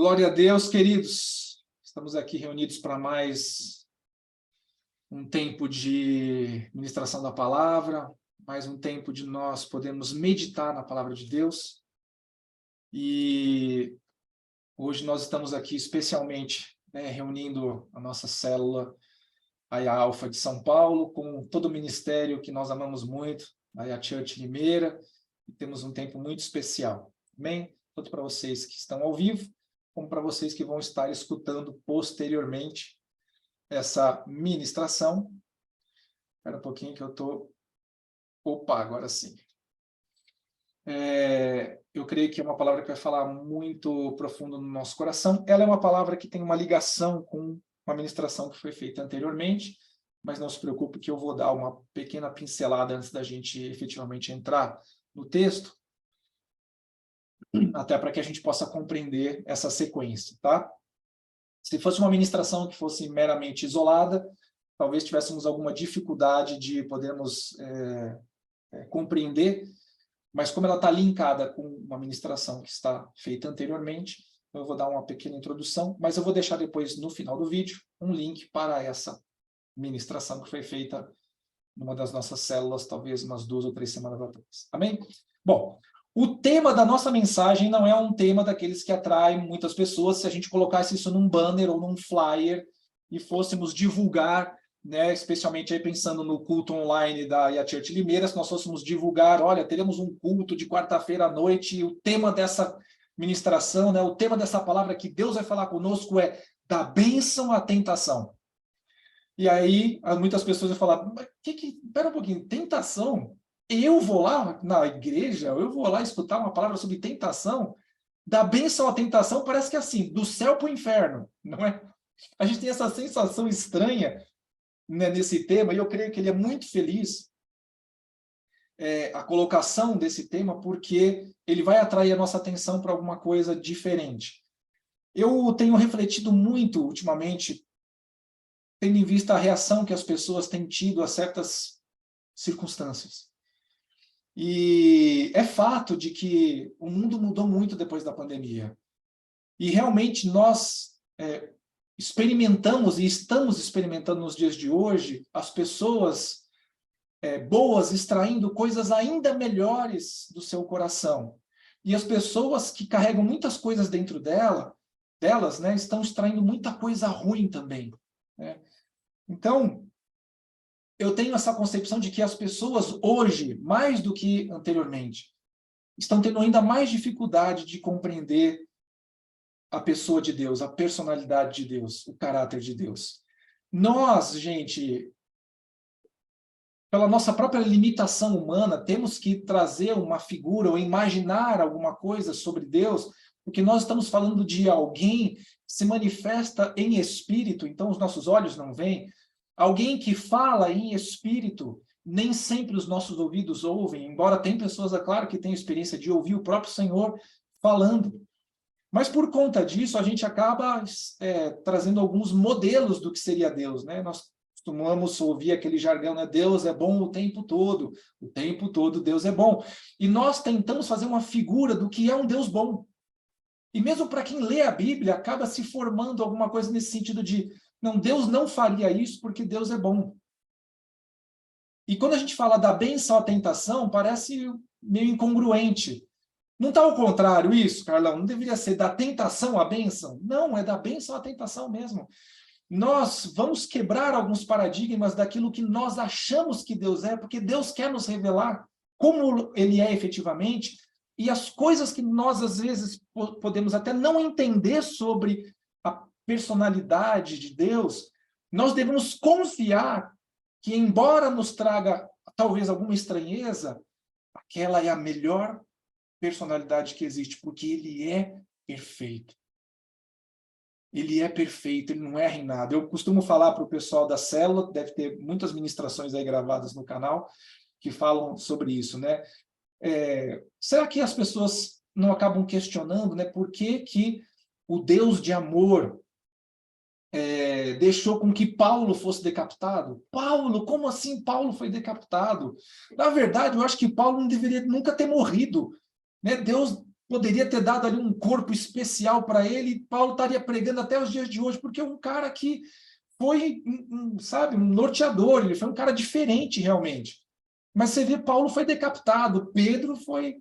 Glória a Deus, queridos. Estamos aqui reunidos para mais um tempo de ministração da palavra, mais um tempo de nós podermos meditar na palavra de Deus. E hoje nós estamos aqui especialmente, reunindo a nossa célula, a Alfa de São Paulo, com todo o ministério que nós amamos muito, a Church Limeira, e temos um tempo muito especial. Amém? Tanto para vocês que estão ao vivo, como para vocês que vão estar escutando posteriormente essa ministração. Espera um pouquinho que eu estou... Opa, agora sim. Eu creio que é uma palavra que vai falar muito profundo no nosso coração. Ela é uma palavra que tem uma ligação com uma ministração que foi feita anteriormente, mas não se preocupe que eu vou dar uma pequena pincelada antes da gente efetivamente entrar no texto, até para que a gente possa compreender essa sequência, tá? Se fosse uma ministração que fosse meramente isolada, talvez tivéssemos alguma dificuldade de podermos compreender, mas como ela está linkada com uma ministração que está feita anteriormente, eu vou dar uma pequena introdução, mas eu vou deixar depois, no final do vídeo, um link para essa ministração que foi feita numa das nossas células, talvez umas 2 ou 3 semanas atrás. Amém? Bom, o tema da nossa mensagem não é um tema daqueles que atraem muitas pessoas. Se a gente colocasse isso num banner ou num flyer e fôssemos divulgar, especialmente aí pensando no culto online da Church Limeira, se nós fôssemos divulgar, olha, teremos um culto de quarta-feira à noite e o tema dessa ministração, o tema dessa palavra que Deus vai falar conosco é da bênção à tentação. E aí, muitas pessoas vão falar, mas espera um pouquinho, tentação? Eu vou lá na igreja, eu vou lá escutar uma palavra sobre tentação? Da bênção à tentação parece que é assim, do céu para o inferno, não é? A gente tem essa sensação estranha, nesse tema, e eu creio que ele é muito feliz, a colocação desse tema, porque ele vai atrair a nossa atenção para alguma coisa diferente. Eu tenho refletido muito ultimamente, tendo em vista a reação que as pessoas têm tido a certas circunstâncias. E é fato de que o mundo mudou muito depois da pandemia. E realmente nós experimentamos e estamos experimentando nos dias de hoje as pessoas boas extraindo coisas ainda melhores do seu coração. E as pessoas que carregam muitas coisas dentro delas, estão extraindo muita coisa ruim também. Então, eu tenho essa concepção de que as pessoas hoje, mais do que anteriormente, estão tendo ainda mais dificuldade de compreender a pessoa de Deus, a personalidade de Deus, o caráter de Deus. Nós, gente, pela nossa própria limitação humana, temos que trazer uma figura ou imaginar alguma coisa sobre Deus, porque nós estamos falando de alguém que se manifesta em espírito, então os nossos olhos não veem. Alguém que fala em espírito, nem sempre os nossos ouvidos ouvem, embora tem pessoas, é claro, que têm experiência de ouvir o próprio Senhor falando. Mas por conta disso, a gente acaba trazendo alguns modelos do que seria Deus, Nós costumamos ouvir aquele jargão, Deus é bom o tempo todo Deus é bom. E nós tentamos fazer uma figura do que é um Deus bom. E mesmo para quem lê a Bíblia, acaba se formando alguma coisa nesse sentido de não, Deus não faria isso porque Deus é bom. E quando a gente fala da bênção à tentação, parece meio incongruente. Não está ao contrário isso, Carlão? Não deveria ser da tentação à bênção? Não, é da bênção à tentação mesmo. Nós vamos quebrar alguns paradigmas daquilo que nós achamos que Deus é, porque Deus quer nos revelar como Ele é efetivamente, e as coisas que nós, às vezes, podemos até não entender sobre a personalidade de Deus, nós devemos confiar que, embora nos traga talvez alguma estranheza, aquela é a melhor personalidade que existe, porque Ele é perfeito. Ele é perfeito, Ele não erra em nada. Eu costumo falar para o pessoal da célula, deve ter muitas ministrações aí gravadas no canal, que falam sobre isso, será que as pessoas não acabam questionando, por que o Deus de amor deixou com que Paulo fosse decapitado? Paulo, como assim Paulo foi decapitado? Na verdade, eu acho que Paulo não deveria nunca ter morrido. Deus poderia ter dado ali um corpo especial para ele, e Paulo estaria pregando até os dias de hoje, porque é um cara que foi, sabe, um norteador, ele foi um cara diferente realmente. Mas você vê, Paulo foi decapitado, Pedro foi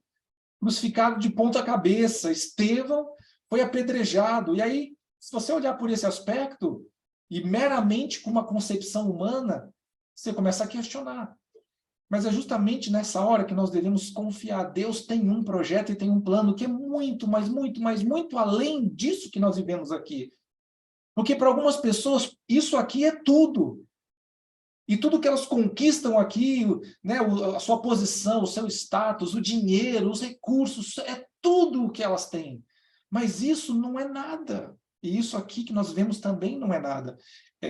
crucificado de ponta cabeça, Estevão foi apedrejado. E aí, se você olhar por esse aspecto, e meramente com uma concepção humana, você começa a questionar. Mas é justamente nessa hora que nós devemos confiar. Deus tem um projeto e tem um plano que é muito, mas muito, mas muito além disso que nós vivemos aqui. Porque para algumas pessoas, isso aqui é tudo. E tudo que elas conquistam aqui, né, a sua posição, o seu status, o dinheiro, os recursos, é tudo o que elas têm. Mas isso não é nada. E isso aqui que nós vemos também não é nada.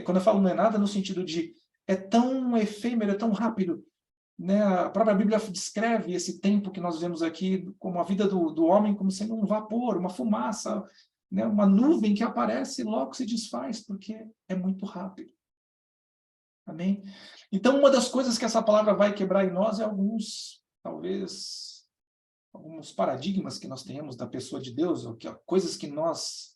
Quando eu falo não é nada, no sentido de é tão efêmero, é tão rápido. Né? A própria Bíblia descreve esse tempo que nós vemos aqui como a vida do homem como sendo um vapor, uma fumaça, né? Uma nuvem que aparece e logo se desfaz, porque é muito rápido. Amém? Então, uma das coisas que essa palavra vai quebrar em nós é talvez, alguns paradigmas que nós tenhamos da pessoa de Deus, ou coisas que nós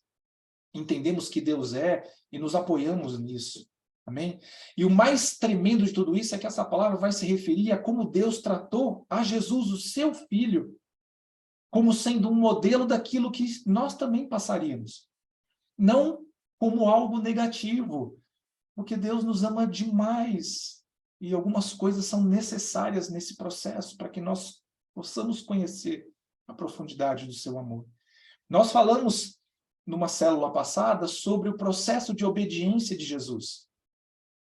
entendemos que Deus é e nos apoiamos nisso. Amém? E o mais tremendo de tudo isso é que essa palavra vai se referir a como Deus tratou a Jesus, o seu filho, como sendo um modelo daquilo que nós também passaríamos. Não como algo negativo, porque Deus nos ama demais e algumas coisas são necessárias nesse processo para que nós possamos conhecer a profundidade do seu amor. Nós falamos numa célula passada sobre o processo de obediência de Jesus,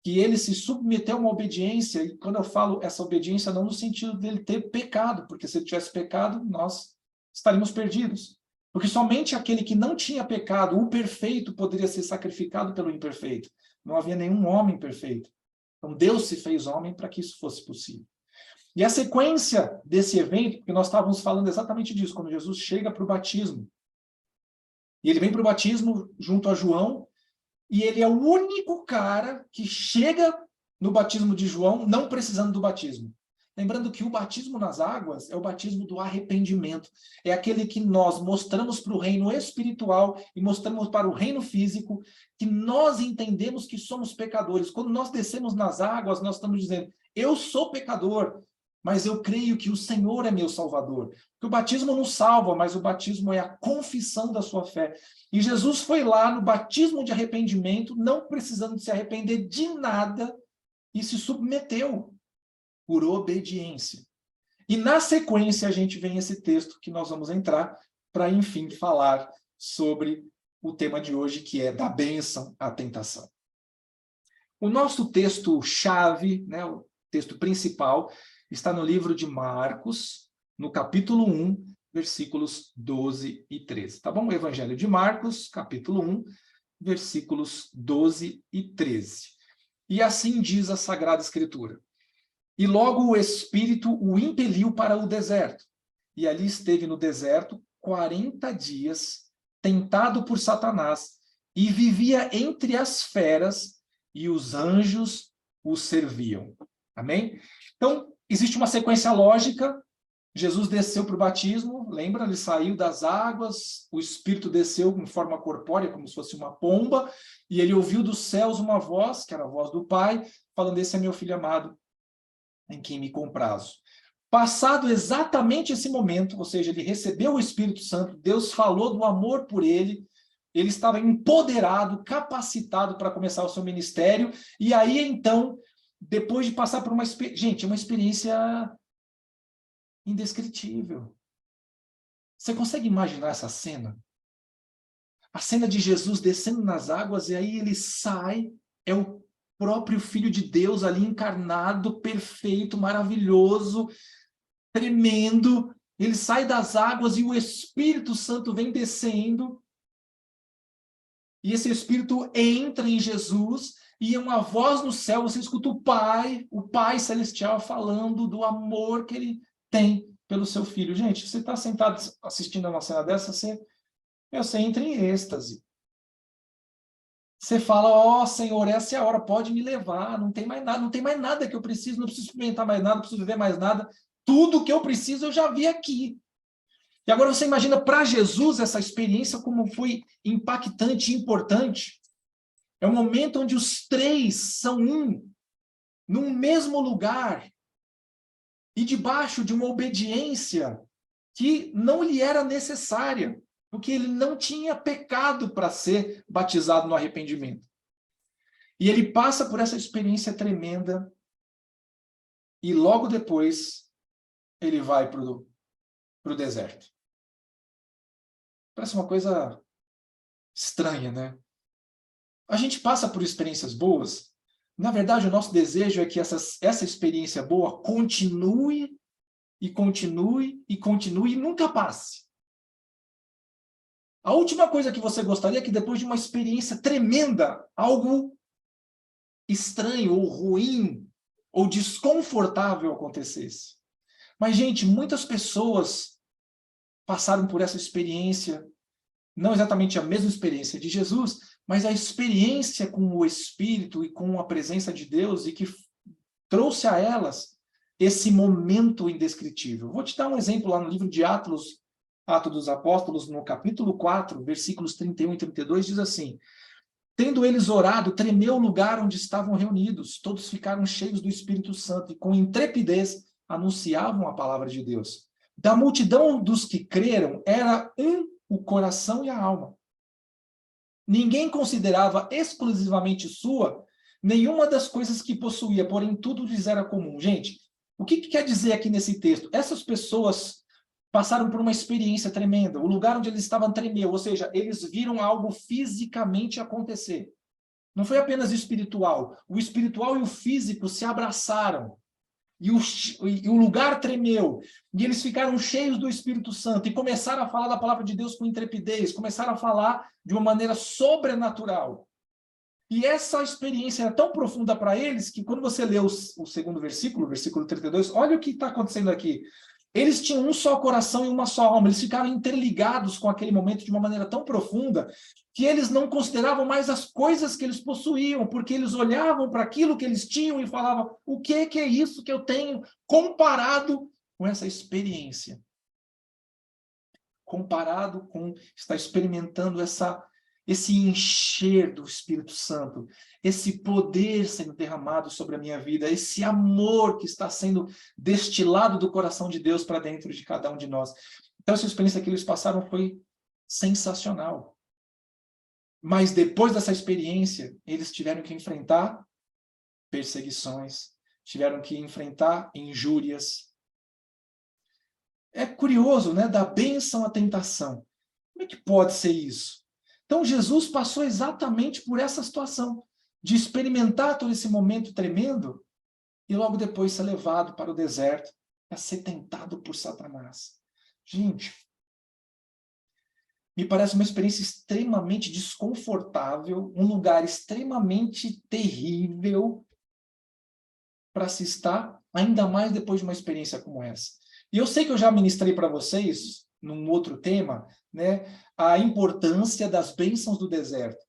que ele se submeteu a uma obediência, e quando eu falo essa obediência, não no sentido dele ter pecado, porque se ele tivesse pecado, nós estaríamos perdidos. Porque somente aquele que não tinha pecado, o perfeito, poderia ser sacrificado pelo imperfeito. Não havia nenhum homem perfeito. Então Deus se fez homem para que isso fosse possível. E a sequência desse evento, porque nós estávamos falando exatamente disso, quando Jesus chega para o batismo. E ele vem para o batismo junto a João, e ele é o único cara que chega no batismo de João não precisando do batismo. Lembrando que o batismo nas águas é o batismo do arrependimento. É aquele que nós mostramos para o reino espiritual e mostramos para o reino físico que nós entendemos que somos pecadores. Quando nós descemos nas águas, nós estamos dizendo, eu sou pecador, mas eu creio que o Senhor é meu salvador. Porque o batismo não salva, mas o batismo é a confissão da sua fé. E Jesus foi lá no batismo de arrependimento, não precisando se arrepender de nada, e se submeteu por obediência. E na sequência a gente vem esse texto que nós vamos entrar para, enfim, falar sobre o tema de hoje, que é da bênção à tentação. O nosso texto-chave, né, o texto principal, está no livro de Marcos, no capítulo 1, versículos 12 e 13. Tá bom? O Evangelho de Marcos, capítulo 1, versículos 12 e 13. E assim diz a Sagrada Escritura. E logo o Espírito o impeliu para o deserto. E ali esteve no deserto 40 dias, tentado por Satanás, e vivia entre as feras, e os anjos o serviam. Amém? Então, existe uma sequência lógica. Jesus desceu para o batismo, lembra? Ele saiu das águas, o Espírito desceu em forma corpórea, como se fosse uma pomba, e ele ouviu dos céus uma voz, que era a voz do Pai, falando, esse é meu filho amado, em quem me comprazo. Passado exatamente esse momento, ou seja, ele recebeu o Espírito Santo, Deus falou do amor por ele estava empoderado, capacitado para começar o seu ministério, e aí então, depois de passar por uma experiência indescritível. Você consegue imaginar essa cena? A cena de Jesus descendo nas águas, e aí ele sai, é o próprio Filho de Deus ali encarnado, perfeito, maravilhoso, tremendo. Ele sai das águas e o Espírito Santo vem descendo. E esse Espírito entra em Jesus e é uma voz no céu, você escuta o Pai Celestial falando do amor que ele tem pelo seu Filho. Gente, você está sentado assistindo a uma cena dessa, você entra em êxtase. Você fala, ó Senhor, essa é a hora, pode me levar, não tem mais nada que eu preciso, não preciso experimentar mais nada, não preciso viver mais nada, tudo que eu preciso eu já vi aqui. E agora você imagina para Jesus essa experiência como foi impactante e importante. É um momento onde os três são um, num mesmo lugar, e debaixo de uma obediência que não lhe era necessária, porque ele não tinha pecado para ser batizado no arrependimento. E ele passa por essa experiência tremenda, e logo depois ele vai para o deserto. Parece uma coisa estranha, né? A gente passa por experiências boas. Na verdade, o nosso desejo é que essa experiência boa continue, e continue, e continue, e nunca passe. A última coisa que você gostaria é que depois de uma experiência tremenda, algo estranho, ou ruim, ou desconfortável acontecesse. Mas, gente, muitas pessoas passaram por essa experiência, não exatamente a mesma experiência de Jesus, mas a experiência com o Espírito e com a presença de Deus, e que trouxe a elas esse momento indescritível. Vou te dar um exemplo lá no livro de Atos dos Apóstolos, no capítulo 4, versículos 31 e 32, diz assim: tendo eles orado, tremeu o lugar onde estavam reunidos, todos ficaram cheios do Espírito Santo e com intrepidez anunciavam a palavra de Deus. Da multidão dos que creram, era o coração e a alma. Ninguém considerava exclusivamente sua nenhuma das coisas que possuía, porém tudo lhes era comum. Gente, o que quer dizer aqui nesse texto? Essas pessoas passaram por uma experiência tremenda. O lugar onde eles estavam tremeu, ou seja, eles viram algo fisicamente acontecer. Não foi apenas espiritual. O espiritual e o físico se abraçaram. E o lugar tremeu, e eles ficaram cheios do Espírito Santo, e começaram a falar da palavra de Deus com intrepidez, começaram a falar de uma maneira sobrenatural. E essa experiência era tão profunda para eles, que quando você lê o segundo versículo, versículo 32, olha o que está acontecendo aqui. Eles tinham um só coração e uma só alma, eles ficaram interligados com aquele momento de uma maneira tão profunda, que eles não consideravam mais as coisas que eles possuíam, porque eles olhavam para aquilo que eles tinham e falavam: o que é isso que eu tenho comparado com essa experiência? Comparado com estar experimentando esse encher do Espírito Santo, esse poder sendo derramado sobre a minha vida, esse amor que está sendo destilado do coração de Deus para dentro de cada um de nós. Então, essa experiência que eles passaram foi sensacional. Mas depois dessa experiência, eles tiveram que enfrentar perseguições, tiveram que enfrentar injúrias. É curioso, né? Da bênção à tentação. Como é que pode ser isso? Então, Jesus passou exatamente por essa situação, de experimentar todo esse momento tremendo, e logo depois ser levado para o deserto, a ser tentado por Satanás. Gente, me parece uma experiência extremamente desconfortável, um lugar extremamente terrível para se estar, ainda mais depois de uma experiência como essa. E eu sei que eu já ministrei para vocês, num outro tema, né, a importância das bênçãos do deserto.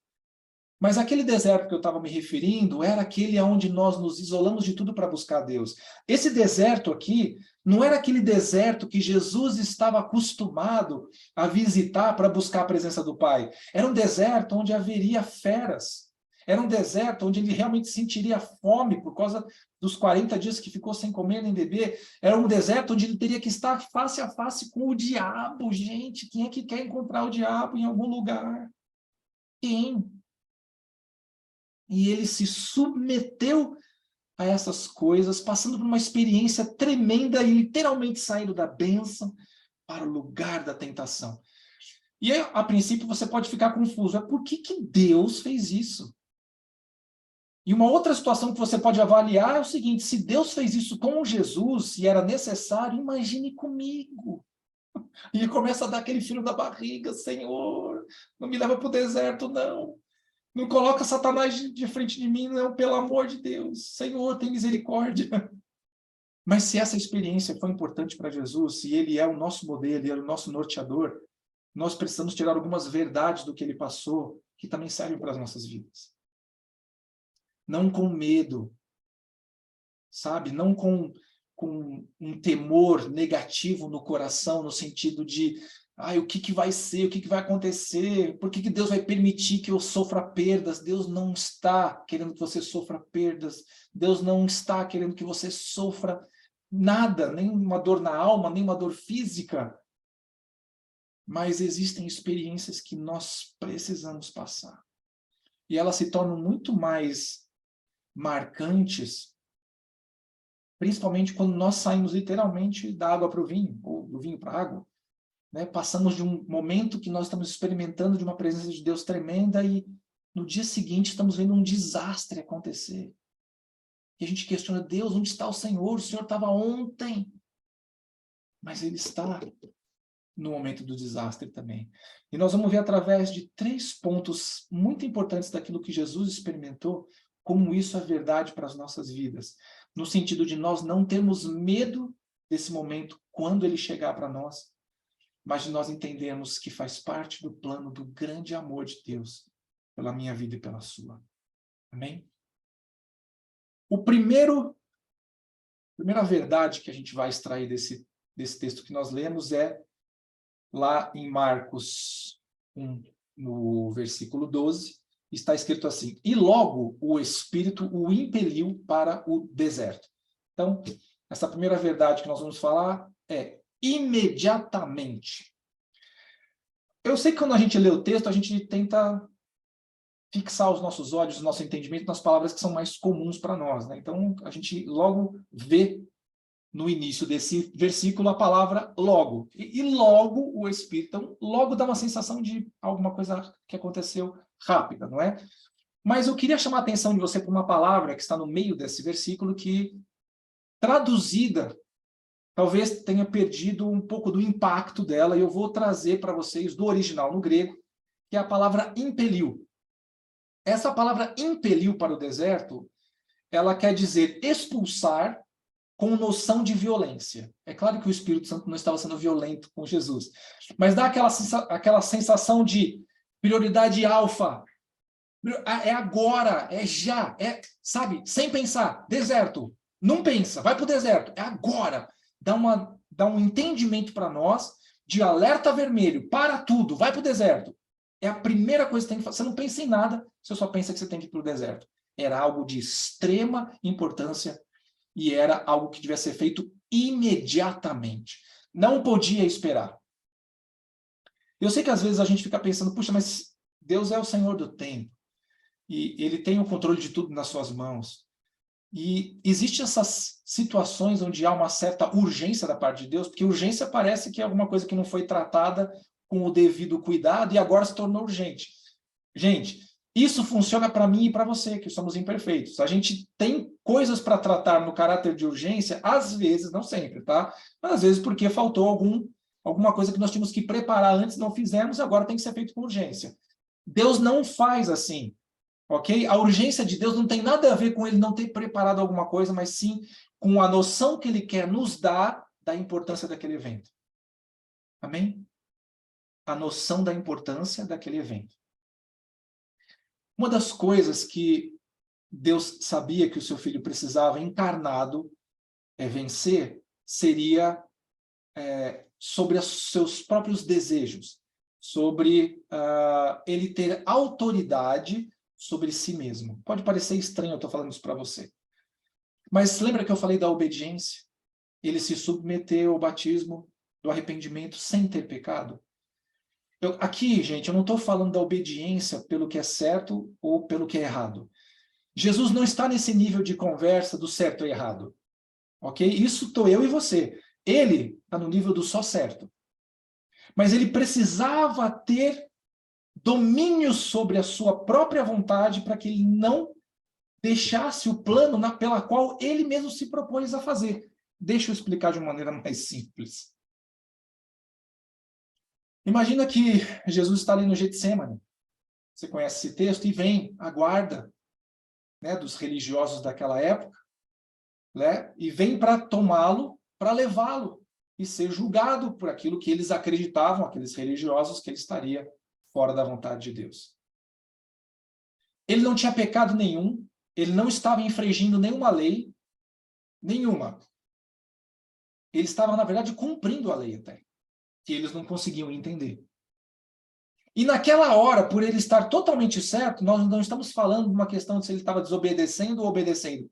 Mas aquele deserto que eu estava me referindo era aquele onde nós nos isolamos de tudo para buscar Deus. Esse deserto aqui não era aquele deserto que Jesus estava acostumado a visitar para buscar a presença do Pai. Era um deserto onde haveria feras. Era um deserto onde ele realmente sentiria fome por causa dos 40 dias que ficou sem comer nem beber. Era um deserto onde ele teria que estar face a face com o diabo. Gente, quem é que quer encontrar o diabo em algum lugar? Quem? E ele se submeteu a essas coisas, passando por uma experiência tremenda e literalmente saindo da bênção para o lugar da tentação. E aí, a princípio você pode ficar confuso. Por que Deus fez isso? E uma outra situação que você pode avaliar é o seguinte: se Deus fez isso com Jesus, se era necessário, imagine comigo. E começa a dar aquele frio da barriga: Senhor, não me leva para o deserto, não. Não coloca Satanás de frente de mim, não, pelo amor de Deus. Senhor, tem misericórdia. Mas se essa experiência foi importante para Jesus, se ele é o nosso modelo, ele é o nosso norteador, nós precisamos tirar algumas verdades do que ele passou, que também servem para as nossas vidas. Não com medo, sabe? Não com com um temor negativo no coração, no sentido de o que vai ser, o que vai acontecer, por que Deus vai permitir que eu sofra perdas? Deus não está querendo que você sofra perdas, Deus não está querendo que você sofra nada, nem uma dor na alma, nem uma dor física. Mas existem experiências que nós precisamos passar. E elas se tornam muito mais marcantes, principalmente quando nós saímos literalmente da água para o vinho, ou do vinho para a água. Né? Passamos de um momento que nós estamos experimentando de uma presença de Deus tremenda e no dia seguinte estamos vendo um desastre acontecer. E a gente questiona, Deus, onde está o Senhor? O Senhor estava ontem. Mas Ele está no momento do desastre também. E nós vamos ver através de 3 pontos muito importantes daquilo que Jesus experimentou, como isso é verdade para as nossas vidas. No sentido de nós não termos medo desse momento quando ele chegar para nós, mas de nós entendermos que faz parte do plano do grande amor de Deus pela minha vida e pela sua. Amém? Primeira verdade que a gente vai extrair desse texto que nós lemos é lá em Marcos 1, no versículo 12, está escrito assim: e logo o Espírito o impeliu para o deserto. Então, essa primeira verdade que nós vamos falar é imediatamente. Eu sei que quando a gente lê o texto, a gente tenta fixar os nossos olhos, o nosso entendimento nas palavras que são mais comuns para nós, né? Então, a gente logo vê no início desse versículo a palavra logo. E logo o Espírito. Então, logo dá uma sensação de alguma coisa que aconteceu rápida, não é? Mas eu queria chamar a atenção de você para uma palavra que está no meio desse versículo que, traduzida, talvez tenha perdido um pouco do impacto dela, e eu vou trazer para vocês do original no grego, que é a palavra impeliu. Essa palavra impeliu para o deserto, ela quer dizer expulsar com noção de violência. É claro que o Espírito Santo não estava sendo violento com Jesus, mas dá aquela sensação de prioridade alfa. É agora, é já, sabe, sem pensar. Deserto, não pensa, vai para o deserto, é agora. Dá um entendimento para nós de alerta vermelho, para tudo, vai para o deserto. É a primeira coisa que você tem que fazer. Você não pensa em nada, você só pensa que você tem que ir para o deserto. Era algo de extrema importância e era algo que devia ser feito imediatamente. Não podia esperar. Eu sei que às vezes a gente fica pensando, puxa, mas Deus é o Senhor do tempo. E Ele tem o controle de tudo nas suas mãos. E existem essas situações onde há uma certa urgência da parte de Deus, porque urgência parece que é alguma coisa que não foi tratada com o devido cuidado e agora se tornou urgente. Gente, isso funciona para mim e para você, que somos imperfeitos. A gente tem coisas para tratar no caráter de urgência, às vezes, não sempre, tá? Mas às vezes porque faltou alguma coisa que nós tínhamos que preparar antes, não fizemos, e agora tem que ser feito com urgência. Deus não faz assim, ok? A urgência de Deus não tem nada a ver com Ele não ter preparado alguma coisa, mas sim com a noção que Ele quer nos dar da importância daquele evento. Amém? A noção da importância daquele evento. Uma das coisas que Deus sabia que o seu filho precisava, encarnado, vencer, seria sobre os seus próprios desejos, sobre ele ter autoridade sobre si mesmo. Pode parecer estranho eu estou falando isso para você. Mas lembra que eu falei da obediência? Ele se submeteu ao batismo do arrependimento sem ter pecado? Aqui, gente, eu não estou falando da obediência pelo que é certo ou pelo que é errado. Jesus não está nesse nível de conversa do certo e errado. Ok? Isso estou eu e você. Ele está no nível do só certo. Mas ele precisava ter domínio sobre a sua própria vontade para que ele não deixasse o plano pela qual ele mesmo se propôs a fazer. Deixa eu explicar de uma maneira mais simples. Imagina que Jesus está ali no Getsêmani. Você conhece esse texto? E vem a guarda, né, dos religiosos daquela época, né, e vem para tomá-lo, para levá-lo e ser julgado por aquilo que eles acreditavam, aqueles religiosos, que ele estaria fora da vontade de Deus. Ele não tinha pecado nenhum, ele não estava infringindo nenhuma lei, nenhuma. Ele estava, na verdade, cumprindo a lei até, que eles não conseguiam entender. E naquela hora, por ele estar totalmente certo, nós não estamos falando de uma questão de se ele estava desobedecendo ou obedecendo.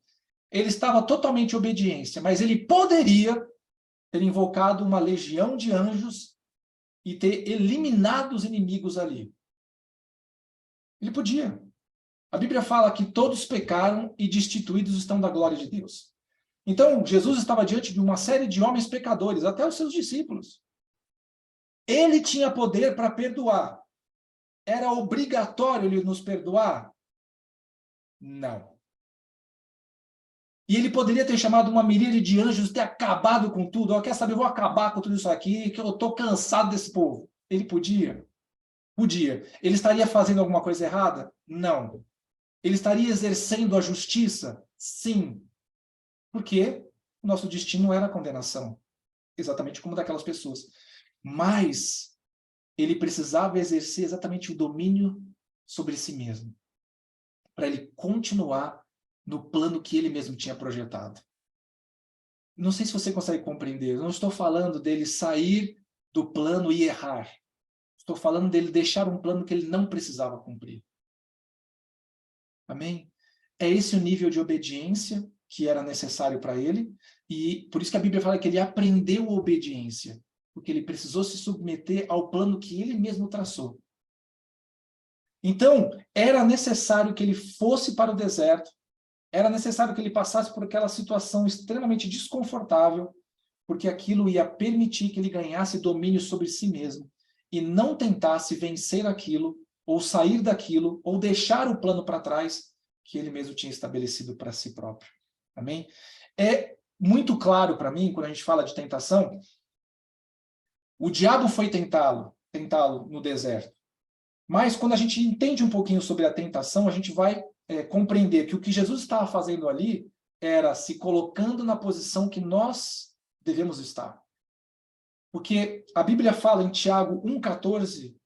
Ele estava totalmente em obediência, mas ele poderia ter invocado uma legião de anjos e ter eliminado os inimigos ali. Ele podia. A Bíblia fala que todos pecaram e destituídos estão da glória de Deus. Então, Jesus estava diante de uma série de homens pecadores, até os seus discípulos. Ele tinha poder para perdoar. Era obrigatório ele nos perdoar? Não. E ele poderia ter chamado uma miríade de anjos, ter acabado com tudo. Quer saber, eu vou acabar com tudo isso aqui, que eu estou cansado desse povo. Ele podia? Podia. Ele estaria fazendo alguma coisa errada? Não. Ele estaria exercendo a justiça? Sim. Porque o nosso destino era a condenação. Exatamente como daquelas pessoas. Mas ele precisava exercer exatamente o domínio sobre si mesmo, para ele continuar no plano que ele mesmo tinha projetado. Não sei se você consegue compreender. Eu não estou falando dele sair do plano e errar. Estou falando dele deixar um plano que ele não precisava cumprir. Amém? É esse o nível de obediência que era necessário para ele, e por isso que a Bíblia fala que ele aprendeu obediência, porque ele precisou se submeter ao plano que ele mesmo traçou. Então, era necessário que ele fosse para o deserto, era necessário que ele passasse por aquela situação extremamente desconfortável, porque aquilo ia permitir que ele ganhasse domínio sobre si mesmo e não tentasse vencer aquilo, ou sair daquilo, ou deixar o plano para trás que ele mesmo tinha estabelecido para si próprio. Amém? É muito claro para mim, quando a gente fala de tentação, o diabo foi tentá-lo no deserto. Mas quando a gente entende um pouquinho sobre a tentação, a gente vai compreender que o que Jesus estava fazendo ali era se colocando na posição que nós devemos estar. Porque a Bíblia fala em Tiago 1,14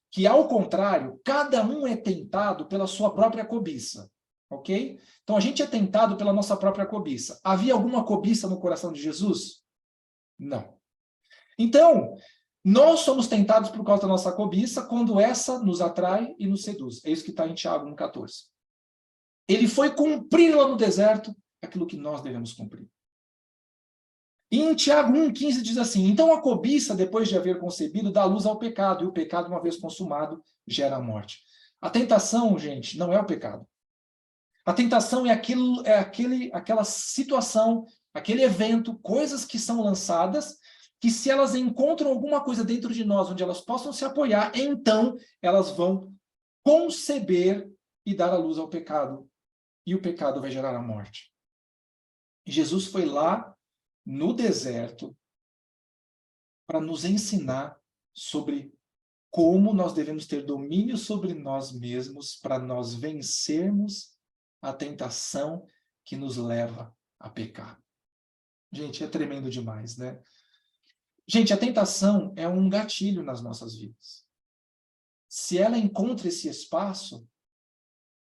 que, ao contrário, cada um é tentado pela sua própria cobiça. Ok? Então, a gente é tentado pela nossa própria cobiça. Havia alguma cobiça no coração de Jesus? Não. Então, nós somos tentados por causa da nossa cobiça quando essa nos atrai e nos seduz. É isso que está em Tiago 1,14. Ele foi cumprir lá no deserto aquilo que nós devemos cumprir. E em Tiago 1,15 diz assim: então a cobiça, depois de haver concebido, dá luz ao pecado, e o pecado, uma vez consumado, gera a morte. A tentação, gente, não é o pecado. A tentação é aquela situação, aquele evento, coisas que são lançadas, que se elas encontram alguma coisa dentro de nós onde elas possam se apoiar, então elas vão conceber e dar a luz ao pecado. E o pecado vai gerar a morte. E Jesus foi lá no deserto para nos ensinar sobre como nós devemos ter domínio sobre nós mesmos para nós vencermos a tentação que nos leva a pecar. Gente, é tremendo demais, né? Gente, a tentação é um gatilho nas nossas vidas. Se ela encontra esse espaço,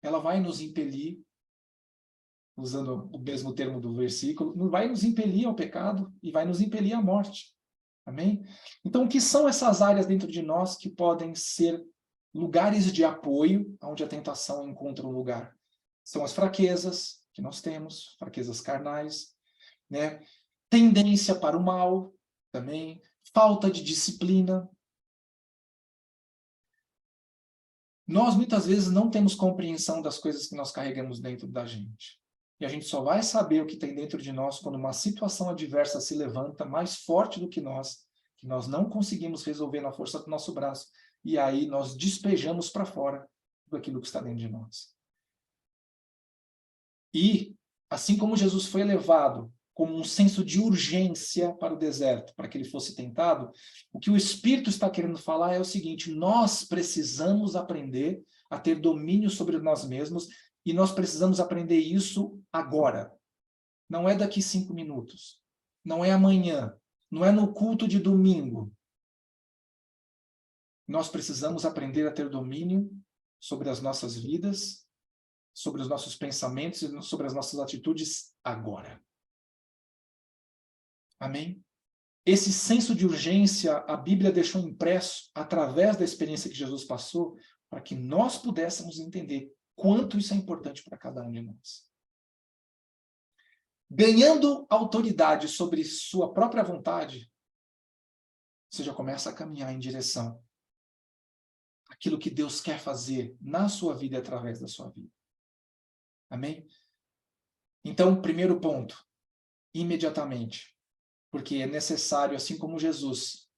ela vai nos impelir, usando o mesmo termo do versículo, vai nos impelir ao pecado e vai nos impelir à morte. Amém? Então, o que são essas áreas dentro de nós que podem ser lugares de apoio onde a tentação encontra um lugar? São as fraquezas que nós temos, fraquezas carnais, né? Tendência para o mal também, falta de disciplina. Nós, muitas vezes, não temos compreensão das coisas que nós carregamos dentro da gente. E a gente só vai saber o que tem dentro de nós quando uma situação adversa se levanta mais forte do que nós não conseguimos resolver na força do nosso braço. E aí nós despejamos para fora tudo aquilo que está dentro de nós. E, assim como Jesus foi levado como um senso de urgência para o deserto, para que ele fosse tentado, o que o Espírito está querendo falar é o seguinte: nós precisamos aprender a ter domínio sobre nós mesmos, e nós precisamos aprender isso agora. Não é daqui 5 minutos, não é amanhã, não é no culto de domingo. Nós precisamos aprender a ter domínio sobre as nossas vidas, sobre os nossos pensamentos e sobre as nossas atitudes agora. Amém? Esse senso de urgência, a Bíblia deixou impresso através da experiência que Jesus passou, para que nós pudéssemos entender quanto isso é importante para cada um de nós. Ganhando autoridade sobre sua própria vontade, você já começa a caminhar em direção àquilo que Deus quer fazer na sua vida e através da sua vida. Amém? Então, primeiro ponto, imediatamente. Porque é necessário, assim como Jesus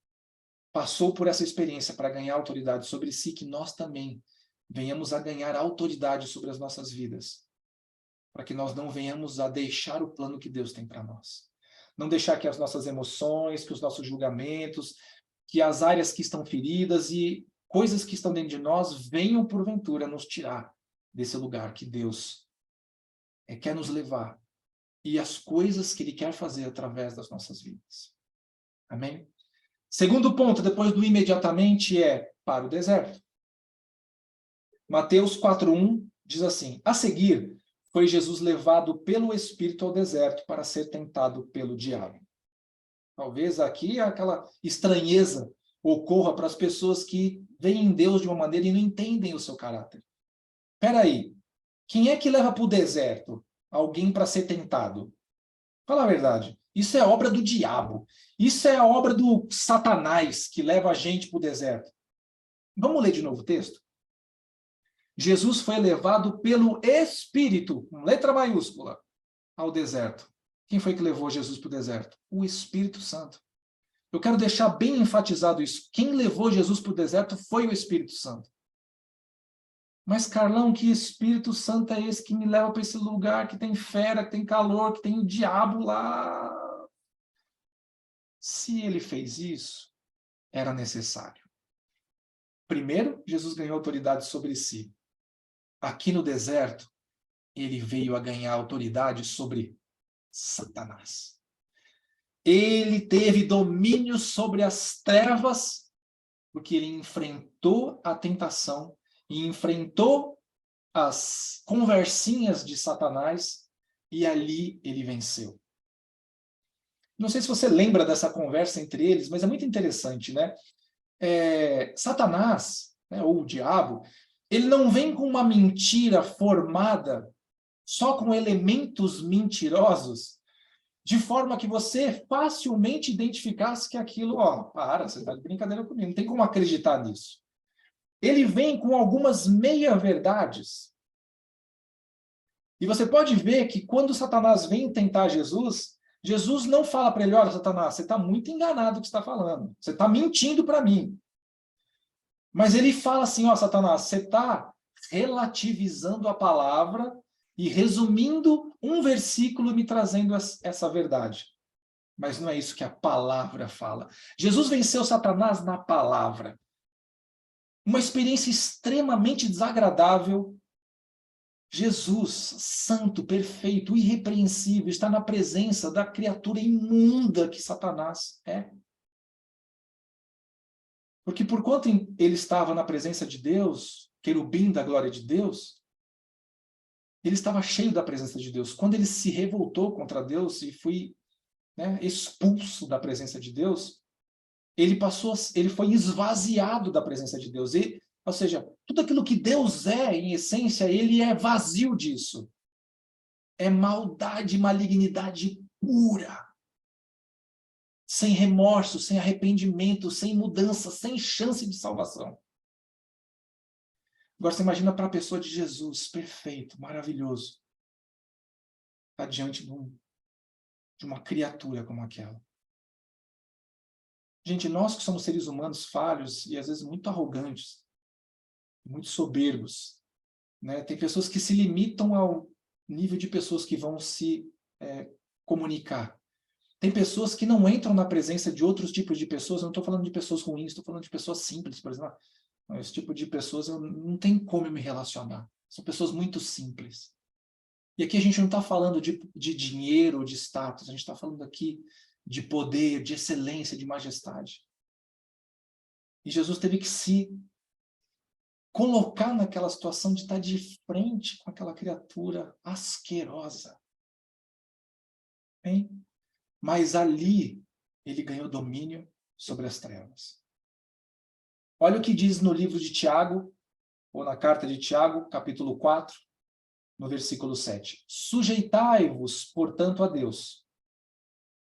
passou por essa experiência para ganhar autoridade sobre si, que nós também venhamos a ganhar autoridade sobre as nossas vidas, para que nós não venhamos a deixar o plano que Deus tem para nós. Não deixar que as nossas emoções, que os nossos julgamentos, que as áreas que estão feridas e coisas que estão dentro de nós venham, porventura, nos tirar desse lugar que Deus quer nos levar e as coisas que Ele quer fazer através das nossas vidas. Amém? Segundo ponto, depois do imediatamente, é para o deserto. Mateus 4:1 diz assim: a seguir, foi Jesus levado pelo Espírito ao deserto para ser tentado pelo diabo. Talvez aqui aquela estranheza ocorra para as pessoas que veem Deus de uma maneira e não entendem o seu caráter. Espera aí, quem é que leva para o deserto alguém para ser tentado? Fala a verdade, isso é obra do diabo. Isso é a obra do Satanás que leva a gente para o deserto. Vamos ler de novo o texto? Jesus foi levado pelo Espírito, com letra maiúscula, ao deserto. Quem foi que levou Jesus para o deserto? O Espírito Santo. Eu quero deixar bem enfatizado isso. Quem levou Jesus para o deserto foi o Espírito Santo. Mas, Carlão, que Espírito Santo é esse que me leva para esse lugar que tem fera, que tem calor, que tem o diabo lá? Se ele fez isso, era necessário. Primeiro, Jesus ganhou autoridade sobre si. Aqui no deserto, ele veio a ganhar autoridade sobre Satanás. Ele teve domínio sobre as trevas, porque ele enfrentou a tentação e enfrentou as conversinhas de Satanás, e ali ele venceu. Não sei se você lembra dessa conversa entre eles, mas é muito interessante, né? Satanás, né, ou o diabo, ele não vem com uma mentira formada só com elementos mentirosos, de forma que você facilmente identificasse que aquilo, você está de brincadeira comigo, não tem como acreditar nisso. Ele vem com algumas meia-verdades. E você pode ver que quando Satanás vem tentar Jesus, Jesus não fala para ele: olha, Satanás, você está muito enganado do que você está falando. Você está mentindo para mim. Mas ele fala assim: Satanás, você está relativizando a palavra e resumindo um versículo e me trazendo essa verdade. Mas não é isso que a palavra fala. Jesus venceu Satanás na palavra. Uma experiência extremamente desagradável. Jesus, santo, perfeito, irrepreensível, está na presença da criatura imunda que Satanás é. Porque por quanto ele estava na presença de Deus, querubim da glória de Deus, ele estava cheio da presença de Deus. Quando ele se revoltou contra Deus e foi, expulso da presença de Deus, ele foi esvaziado da presença de Deus. Ou seja, tudo aquilo que Deus é, em essência, ele é vazio disso. É maldade, malignidade pura. Sem remorso, sem arrependimento, sem mudança, sem chance de salvação. Agora você imagina para a pessoa de Jesus, perfeito, maravilhoso, está diante de uma criatura como aquela. Gente, nós que somos seres humanos falhos e às vezes muito arrogantes, muito soberbos, né? Tem pessoas que se limitam ao nível de pessoas que vão se comunicar. Tem pessoas que não entram na presença de outros tipos de pessoas. Eu não estou falando de pessoas ruins, estou falando de pessoas simples, por exemplo. Esse tipo de pessoas não tem como eu me relacionar. São pessoas muito simples. E aqui a gente não está falando de dinheiro ou de status, a gente está falando aqui de poder, de excelência, de majestade. E Jesus teve que se colocar naquela situação de estar de frente com aquela criatura asquerosa. Hein? mas ali ele ganhou domínio sobre as trevas. Olha o que diz no livro de Tiago, ou na carta de Tiago, capítulo 4, no versículo 7. Sujeitai-vos, portanto, a Deus.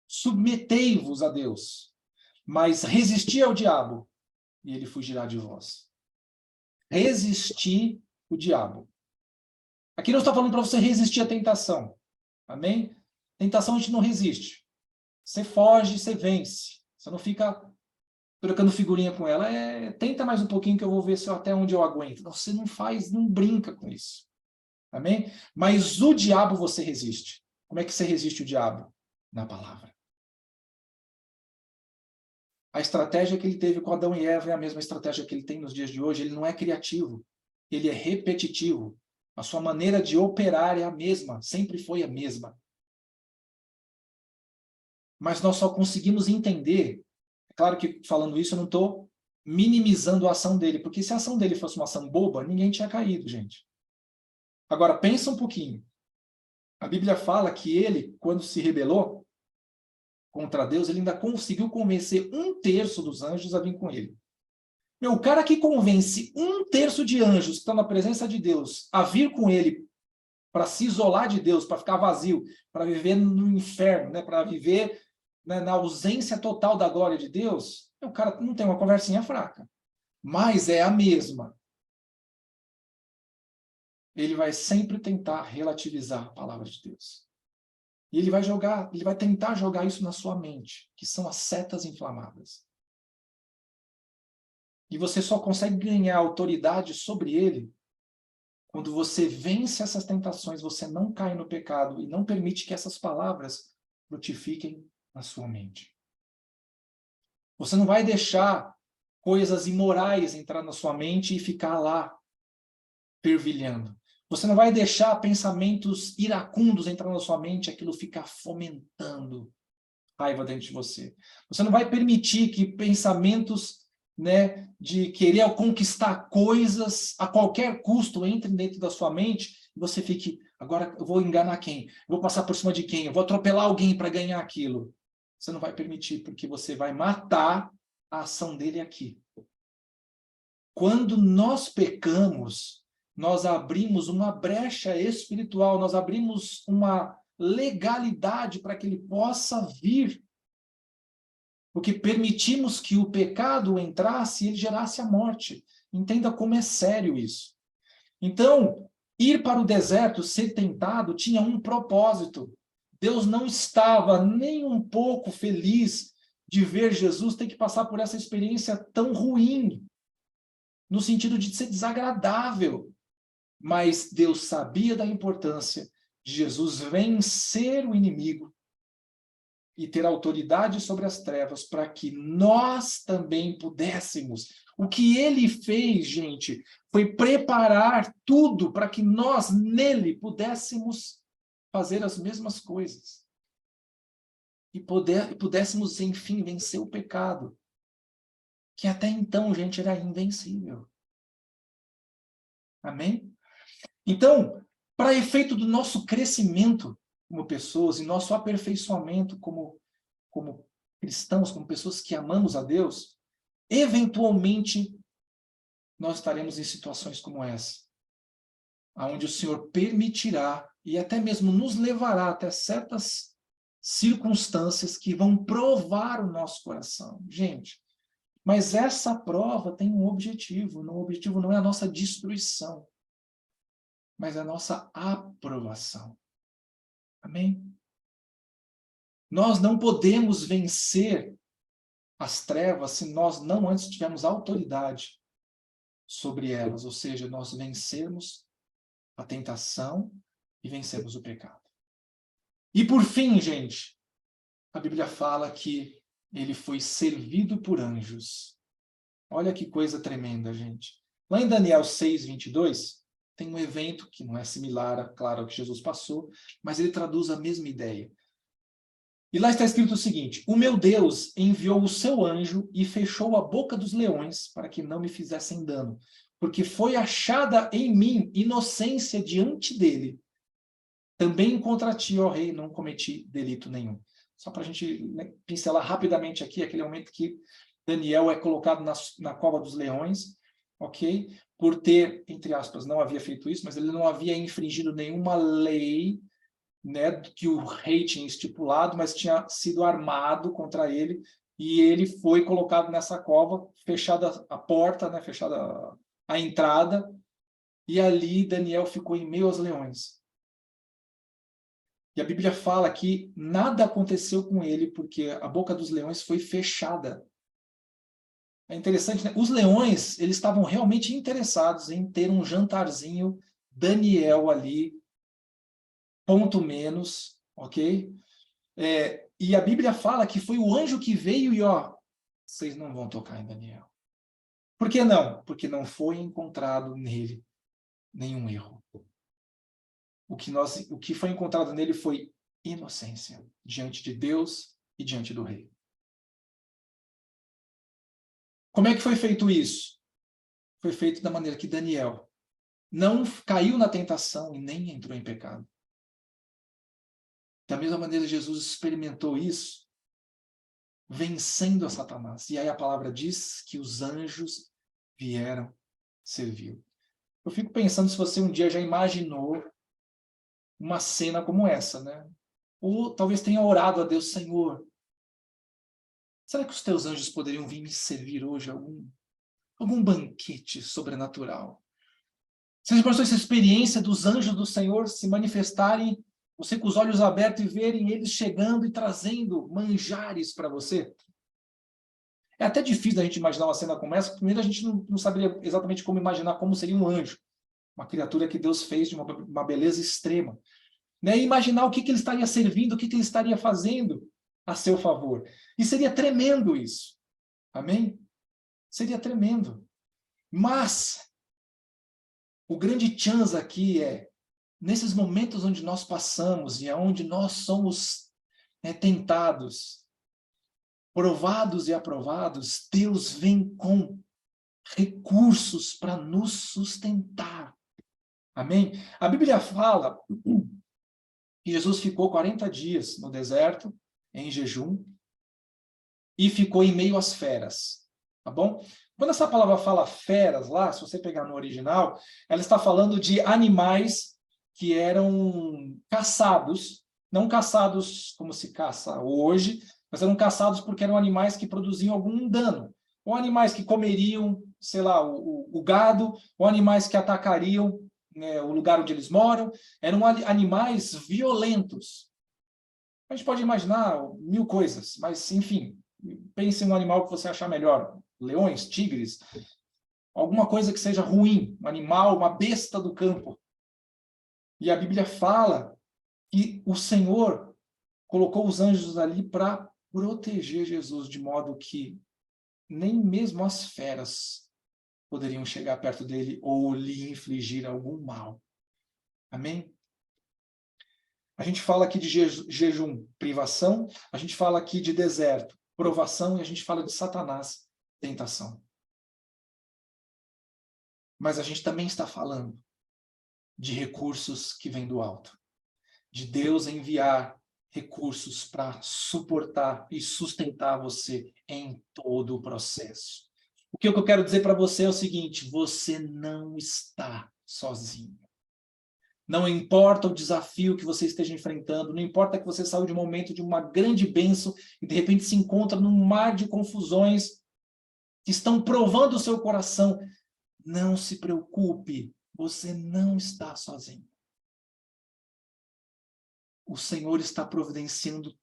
Submetei-vos a Deus, mas resisti ao diabo, e ele fugirá de vós. Resistir o diabo. Aqui não está falando para você resistir à tentação. Amém? Tentação a gente não resiste. Você foge, você vence. Você não fica trocando figurinha com ela. Tenta mais um pouquinho que eu vou ver se até onde eu aguento. Você não faz, não brinca com isso. Amém? Mas o diabo você resiste. Como é que você resiste o diabo? Na palavra. A estratégia que ele teve com Adão e Eva é a mesma estratégia que ele tem nos dias de hoje. Ele não é criativo. Ele é repetitivo. A sua maneira de operar é a mesma. Sempre foi a mesma. Mas nós só conseguimos entender. É claro que falando isso eu não estou minimizando a ação dele. Porque se a ação dele fosse uma ação boba, ninguém tinha caído, gente. Agora, pensa um pouquinho. A Bíblia fala que ele, quando se rebelou contra Deus, ele ainda conseguiu convencer 1/3 dos anjos a vir com ele. Meu, o cara que convence 1/3 de anjos que estão na presença de Deus a vir com ele para se isolar de Deus, para ficar vazio, para viver no inferno, né, para viver, né, na ausência total da glória de Deus, o cara não tem uma conversinha fraca. Mas é a mesma. Ele vai sempre tentar relativizar a palavra de Deus. E ele vai tentar jogar isso na sua mente, que são as setas inflamadas. E você só consegue ganhar autoridade sobre ele quando você vence essas tentações, você não cai no pecado e não permite que essas palavras frutifiquem na sua mente. Você não vai deixar coisas imorais entrar na sua mente e ficar lá fervilhando. Você não vai deixar pensamentos iracundos entrar na sua mente e aquilo ficar fomentando raiva dentro de você. Você não vai permitir que pensamentos, né, de querer conquistar coisas a qualquer custo entrem dentro da sua mente e você fique, agora eu vou enganar quem? Eu vou passar por cima de quem? Eu vou atropelar alguém para ganhar aquilo. Você não vai permitir, porque você vai matar a ação dele aqui. Quando nós pecamos, nós abrimos uma brecha espiritual, nós abrimos uma legalidade para que ele possa vir. Porque permitimos que o pecado entrasse e ele gerasse a morte. Entenda como é sério isso. Então, ir para o deserto, ser tentado, tinha um propósito. Deus não estava nem um pouco feliz de ver Jesus ter que passar por essa experiência tão ruim, no sentido de ser desagradável. Mas Deus sabia da importância de Jesus vencer o inimigo e ter autoridade sobre as trevas para que nós também pudéssemos. O que ele fez, gente, foi preparar tudo para que nós, nele, pudéssemos fazer as mesmas coisas. E pudéssemos, enfim, vencer o pecado, que até então, gente, era invencível. Amém? Então, para efeito do nosso crescimento como pessoas e nosso aperfeiçoamento como cristãos, como pessoas que amamos a Deus, eventualmente nós estaremos em situações como essa, onde o Senhor permitirá e até mesmo nos levará até certas circunstâncias que vão provar o nosso coração. Gente, mas essa prova tem um objetivo. O objetivo não é a nossa destruição, mas a nossa aprovação. Amém? Nós não podemos vencer as trevas se nós não antes tivermos autoridade sobre elas, ou seja, nós vencermos a tentação e vencermos o pecado. E por fim, gente, a Bíblia fala que ele foi servido por anjos. Olha que coisa tremenda, gente. Lá em Daniel 6:22, tem um evento que não é similar, claro, ao que Jesus passou, mas ele traduz a mesma ideia. E lá está escrito o seguinte: o meu Deus enviou o seu anjo e fechou a boca dos leões para que não me fizessem dano, porque foi achada em mim inocência diante dele. Também contra ti, ó rei, não cometi delito nenhum. só para a gente, né, pincelar rapidamente aqui, aquele momento que Daniel é colocado na cova dos leões, ok? Por ter, entre aspas, não havia feito isso, mas ele não havia infringido nenhuma lei, né, que o rei tinha estipulado, mas tinha sido armado contra ele, e ele foi colocado nessa cova, fechada a porta, né, fechada a entrada, e ali Daniel ficou em meio aos leões. E a Bíblia fala que nada aconteceu com ele, porque a boca dos leões foi fechada. É interessante, né? Os leões, eles estavam realmente interessados em ter um jantarzinho Daniel ali, ponto menos, ok? E a Bíblia fala que foi o anjo que veio e, ó, vocês não vão tocar em Daniel. Por que não? Porque não foi encontrado nele nenhum erro. O que foi encontrado nele foi inocência diante de Deus e diante do rei. Como é que foi feito isso? Foi feito da maneira que Daniel não caiu na tentação e nem entrou em pecado. Da mesma maneira, Jesus experimentou isso, vencendo a Satanás. E aí a palavra diz que os anjos vieram servir. Eu fico pensando se você um dia já imaginou uma cena como essa, né? Ou talvez tenha orado a Deus, Senhor, será que os teus anjos poderiam vir me servir hoje algum banquete sobrenatural? Você já passou essa experiência dos anjos do Senhor se manifestarem, você com os olhos abertos e verem eles chegando e trazendo manjares para você? É até difícil a gente imaginar uma cena como essa, primeiro a gente não saberia exatamente como imaginar como seria um anjo, uma criatura que Deus fez de uma beleza extrema. Né? E imaginar o que ele estaria servindo, o que ele estaria fazendo a seu favor. E seria tremendo isso. Amém? Seria tremendo. Mas o grande chance aqui é, nesses momentos onde nós passamos e onde nós somos, né, tentados, provados e aprovados, Deus vem com recursos para nos sustentar. Amém? A Bíblia fala que Jesus ficou 40 dias no deserto, em jejum, e ficou em meio às feras. Tá bom? Quando essa palavra fala feras lá, se você pegar no original, ela está falando de animais que eram caçados, não caçados como se caça hoje, mas eram caçados porque eram animais que produziam algum dano. Ou animais que comeriam, sei lá, o gado, ou animais que atacariam, né, o lugar onde eles moram. Eram animais violentos. A gente pode imaginar mil coisas, mas, enfim, pense em um animal que você achar melhor. Leões, tigres, alguma coisa que seja ruim, um animal, uma besta do campo. E a Bíblia fala que o Senhor colocou os anjos ali para proteger Jesus, de modo que nem mesmo as feras poderiam chegar perto dele ou lhe infligir algum mal. Amém? A gente fala aqui de jejum, privação, a gente fala aqui de deserto, provação, e a gente fala de Satanás, tentação. Mas a gente também está falando de recursos que vêm do alto, de Deus enviar recursos para suportar e sustentar você em todo o processo. O que eu quero dizer para você é o seguinte: você não está sozinho. Não importa o desafio que você esteja enfrentando, não importa que você saiu de um momento de uma grande bênção e de repente se encontra num mar de confusões que estão provando o seu coração. Não se preocupe, você não está sozinho. O Senhor está providenciando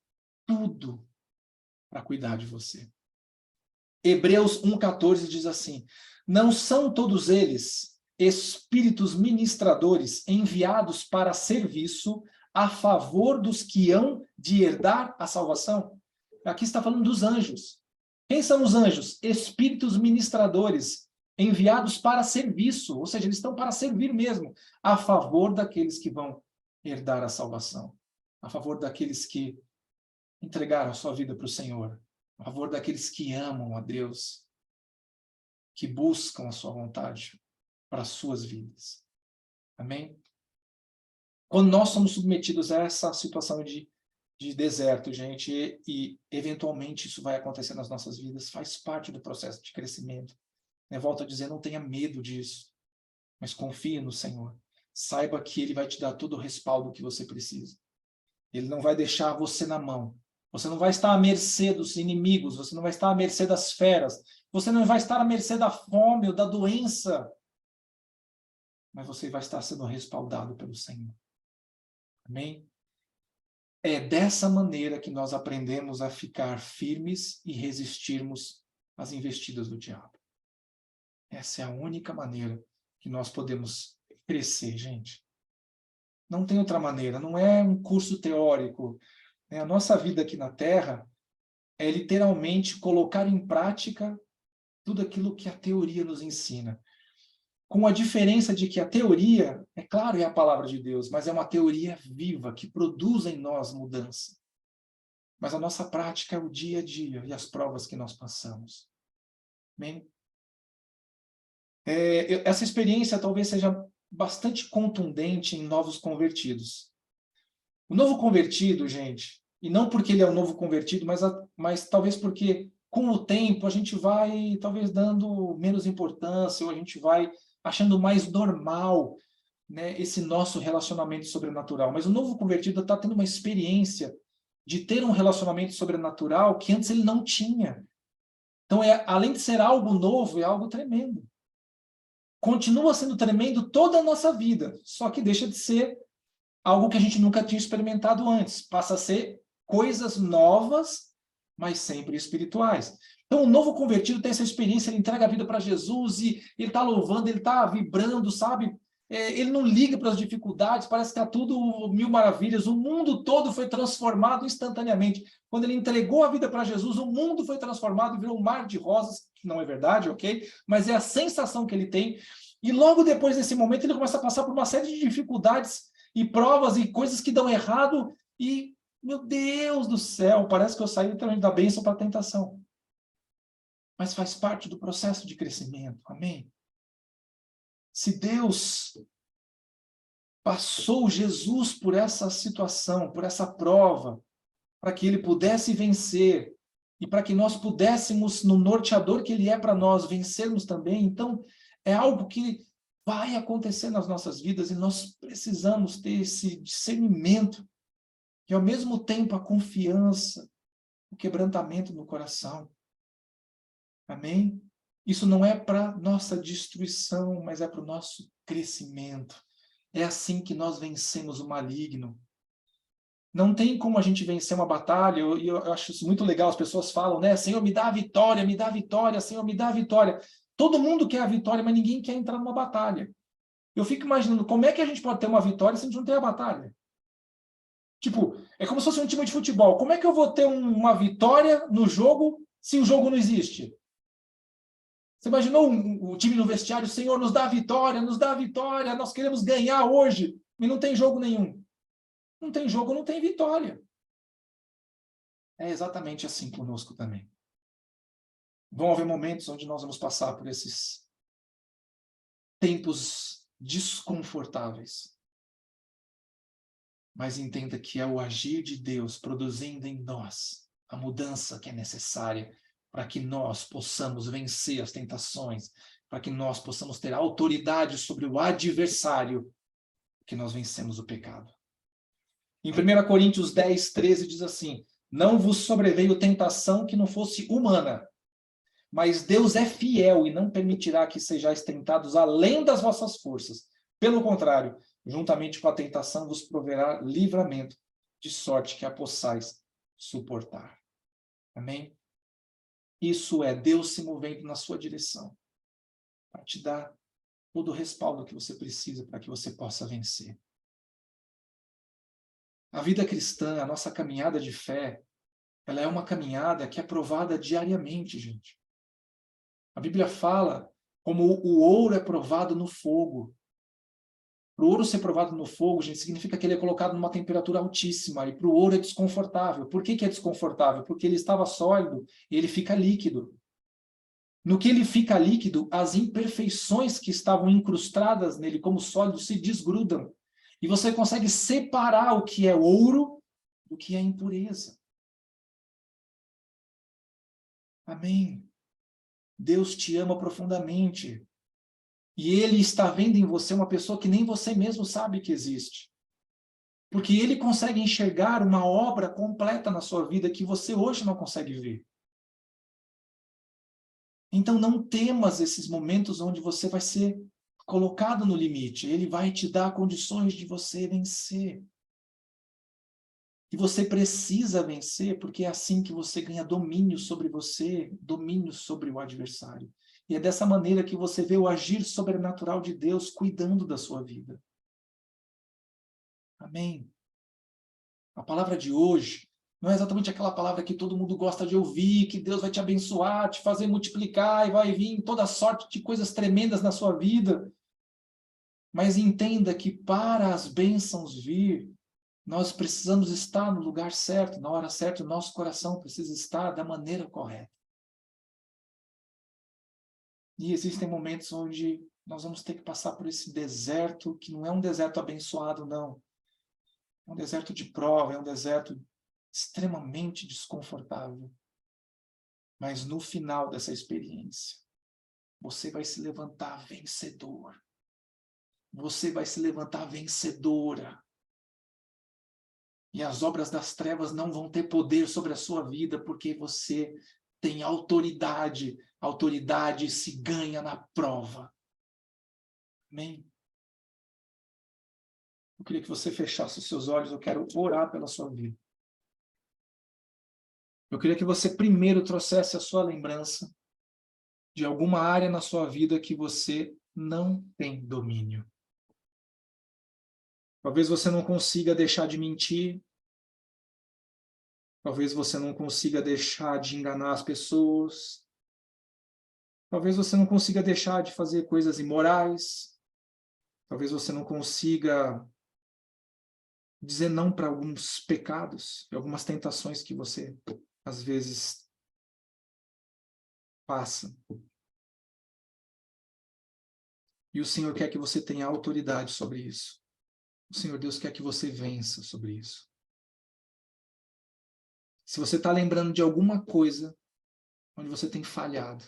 tudo para cuidar de você. Hebreus 1,14 diz assim: não são todos eles espíritos ministradores enviados para serviço a favor dos que hão de herdar a salvação? Aqui está falando dos anjos. Quem são os anjos? Espíritos ministradores enviados para serviço, ou seja, eles estão para servir mesmo, a favor daqueles que vão herdar a salvação, a favor daqueles que entregaram a sua vida para o Senhor, a favor daqueles que amam a Deus, que buscam a sua vontade para as suas vidas. Amém? Quando nós somos submetidos a essa situação de de deserto, gente, e eventualmente isso vai acontecer nas nossas vidas, faz parte do processo de crescimento. Eu volto a dizer, não tenha medo disso, mas confie no Senhor. Saiba que Ele vai te dar todo o respaldo que você precisa. Ele não vai deixar você na mão. Você não vai estar à mercê dos inimigos, você não vai estar à mercê das feras, você não vai estar à mercê da fome ou da doença, mas você vai estar sendo respaldado pelo Senhor. Amém? É dessa maneira que nós aprendemos a ficar firmes e resistirmos às investidas do diabo. Essa é a única maneira que nós podemos crescer, gente. Não tem outra maneira, não é um curso teórico. A nossa vida aqui na Terra é literalmente colocar em prática tudo aquilo que a teoria nos ensina. Com a diferença de que a teoria, é claro, é a palavra de Deus, mas é uma teoria viva, que produz em nós mudança. Mas a nossa prática é o dia a dia e as provas que nós passamos. Amém? Essa experiência talvez seja bastante contundente em novos convertidos. O novo convertido, gente, e não porque ele é um novo convertido, mas talvez porque com o tempo a gente vai talvez dando menos importância, ou a gente vai achando mais normal, né, esse nosso relacionamento sobrenatural. Mas o novo convertido está tendo uma experiência de ter um relacionamento sobrenatural que antes ele não tinha. Então, além de ser algo novo, é algo tremendo. Continua sendo tremendo toda a nossa vida, só que deixa de ser algo que a gente nunca tinha experimentado antes. Passa a ser coisas novas, mas sempre espirituais. Então, o novo convertido tem essa experiência, ele entrega a vida para Jesus e ele está louvando, ele está vibrando, sabe? Ele não liga para as dificuldades, parece que está tudo mil maravilhas. O mundo todo foi transformado instantaneamente. Quando ele entregou a vida para Jesus, o mundo foi transformado e virou um mar de rosas, que não é verdade, ok? Mas é a sensação que ele tem. E logo depois desse momento, ele começa a passar por uma série de dificuldades e provas e coisas que dão errado. E, meu Deus do céu, parece que eu saí literalmente da bênção para a tentação. Mas faz parte do processo de crescimento, amém? Se Deus passou Jesus por essa situação, por essa prova, para que ele pudesse vencer, e para que nós pudéssemos, no norteador que ele é para nós, vencermos também, então é algo que vai acontecer nas nossas vidas e nós precisamos ter esse discernimento e, ao mesmo tempo, a confiança, o quebrantamento no coração. Amém? Isso não é para nossa destruição, mas é para o nosso crescimento. É assim que nós vencemos o maligno. Não tem como a gente vencer uma batalha, e eu acho isso muito legal, as pessoas falam, né? Senhor, me dá a vitória, Senhor, me dá a vitória. Todo mundo quer a vitória, mas ninguém quer entrar numa batalha. Eu fico imaginando, como é que a gente pode ter uma vitória se a gente não tem a batalha? Tipo, é como se fosse um time de futebol. Como é que eu vou ter uma vitória no jogo se o jogo não existe? Você imaginou o time no vestiário, Senhor, nos dá a vitória, nós queremos ganhar hoje, e não tem jogo nenhum. Não tem jogo, não tem vitória. É exatamente assim conosco também. Vão haver momentos onde nós vamos passar por esses tempos desconfortáveis. Mas entenda que é o agir de Deus produzindo em nós a mudança que é necessária para que nós possamos vencer as tentações, para que nós possamos ter autoridade sobre o adversário, que nós vencemos o pecado. Em 1 Coríntios 10, 13 diz assim, não vos sobreveio tentação que não fosse humana, mas Deus é fiel e não permitirá que sejais tentados além das vossas forças. Pelo contrário, juntamente com a tentação vos proverá livramento, de sorte que a possais suportar. Amém? Isso é Deus se movendo na sua direção, para te dar todo o respaldo que você precisa para que você possa vencer. A vida cristã, a nossa caminhada de fé, ela é uma caminhada que é provada diariamente, gente. A Bíblia fala como o ouro é provado no fogo. Para o ouro ser provado no fogo, gente, significa que ele é colocado numa temperatura altíssima, e para o ouro é desconfortável. Por que é desconfortável? Porque ele estava sólido e ele fica líquido. No que ele fica líquido, as imperfeições que estavam incrustadas nele como sólido se desgrudam. E você consegue separar o que é ouro do que a impureza. Amém. Deus te ama profundamente. E Ele está vendo em você uma pessoa que nem você mesmo sabe que existe. Porque Ele consegue enxergar uma obra completa na sua vida que você hoje não consegue ver. Então não temas esses momentos onde você vai ser colocado no limite. Ele vai te dar condições de você vencer. E você precisa vencer, porque é assim que você ganha domínio sobre você, domínio sobre o adversário. E é dessa maneira que você vê o agir sobrenatural de Deus cuidando da sua vida. Amém? A palavra de hoje não é exatamente aquela palavra que todo mundo gosta de ouvir, que Deus vai te abençoar, te fazer multiplicar, e vai vir toda sorte de coisas tremendas na sua vida. Mas entenda que para as bênçãos vir, nós precisamos estar no lugar certo, na hora certa, o nosso coração precisa estar da maneira correta. E existem momentos onde nós vamos ter que passar por esse deserto, que não é um deserto abençoado, não. É um deserto de prova, é um deserto extremamente desconfortável. Mas no final dessa experiência, você vai se levantar vencedor. Você vai se levantar vencedora. E as obras das trevas não vão ter poder sobre a sua vida, porque você tem autoridade. Autoridade se ganha na prova. Amém? Eu queria que você fechasse os seus olhos, eu quero orar pela sua vida. Eu queria que você primeiro trouxesse a sua lembrança de alguma área na sua vida que você não tem domínio. Talvez você não consiga deixar de mentir. Talvez você não consiga deixar de enganar as pessoas. Talvez você não consiga deixar de fazer coisas imorais. Talvez você não consiga dizer não para alguns pecados e algumas tentações que você, às vezes, passa. E o Senhor quer que você tenha autoridade sobre isso. O Senhor Deus quer que você vença sobre isso. Se você está lembrando de alguma coisa onde você tem falhado,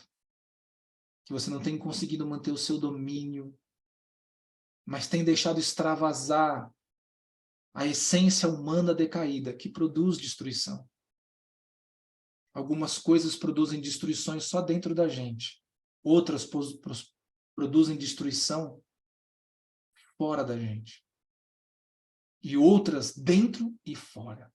que você não tem conseguido manter o seu domínio, mas tem deixado extravasar a essência humana decaída, que produz destruição. Algumas coisas produzem destruições só dentro da gente. Outras produzem destruição fora da gente. E outras dentro e fora.